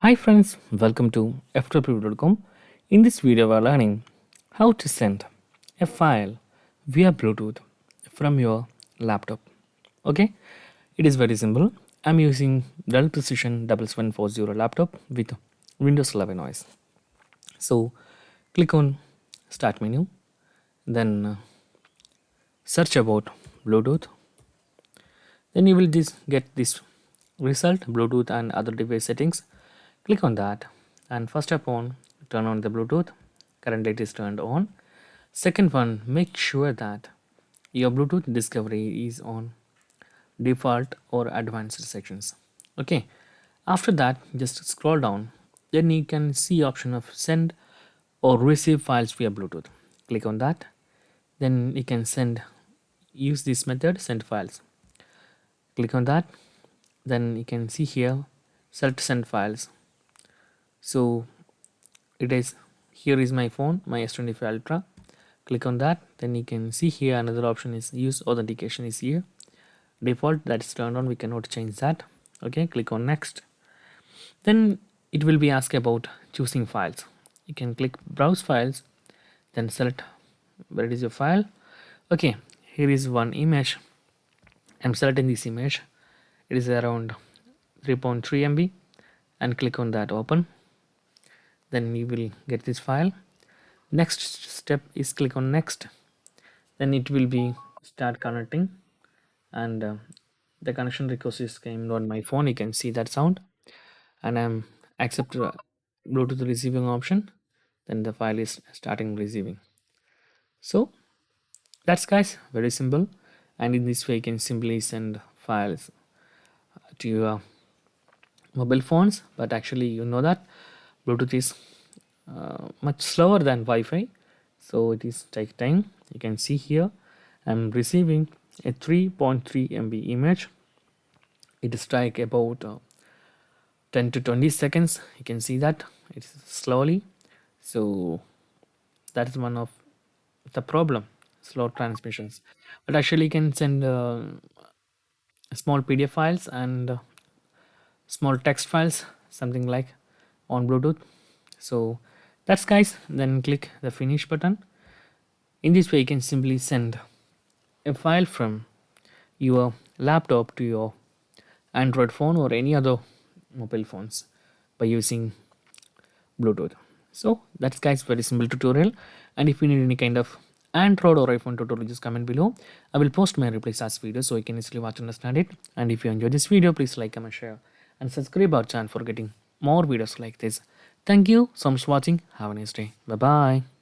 Hi friends, welcome to Ftopreview.com. In this video we are learning how to send a file via Bluetooth from your laptop. Okay, it is very simple. I'm using Dell Precision 7740 laptop with Windows 11 OS. So click on Start menu, then search about Bluetooth. Then you will get this result Bluetooth and other device settings. Click on that and first step on turn on the Bluetooth. Currently it is turned on. Second one, make sure that your Bluetooth discovery is on default or advanced sections. Okay. After that, just scroll down. Then you can see option of send or receive files via Bluetooth. Click on that. Then you can use this method, send files. Click on that. Then you can see here, select send files. So it is here is my phone, my S25 Ultra. Click on that. Then you can see here another option is use authentication is here. Default that is turned on, we cannot change that. Okay, click on next. Then it will be asked about choosing files. You can click browse files, then select where it is your file. Okay, here is one image. I'm selecting this image. It is around 3.3 MB and click on that open. Then you will get this file. Next step is click on next. Then it will be start connecting and the connection request is came on my phone. You can see that sound and I'm accept Bluetooth receiving option. Then the file is starting receiving. So that's guys very simple, and in this way you can simply send files to your mobile phones. But actually you know that Bluetooth is much slower than Wi-Fi, so it is take time. You can see here I'm receiving a 3.3 MB image. It is take about 10 to 20 seconds. You can see that it's slowly. So that is one of the problem, slow transmissions. But actually you can send small PDF files and small text files, something like on Bluetooth. So that's guys. Then click the finish button. In this way you can simply send a file from your laptop to your Android phone or any other mobile phones by using Bluetooth. So that's guys very simple tutorial, and if you need any kind of Android or iPhone tutorial, just comment below. I will post my replies as video so you can easily watch and understand it. And if you enjoyed this video, please like, comment, share and subscribe our channel for getting more videos like this. Thank you so much for watching. Have a nice day. Bye bye.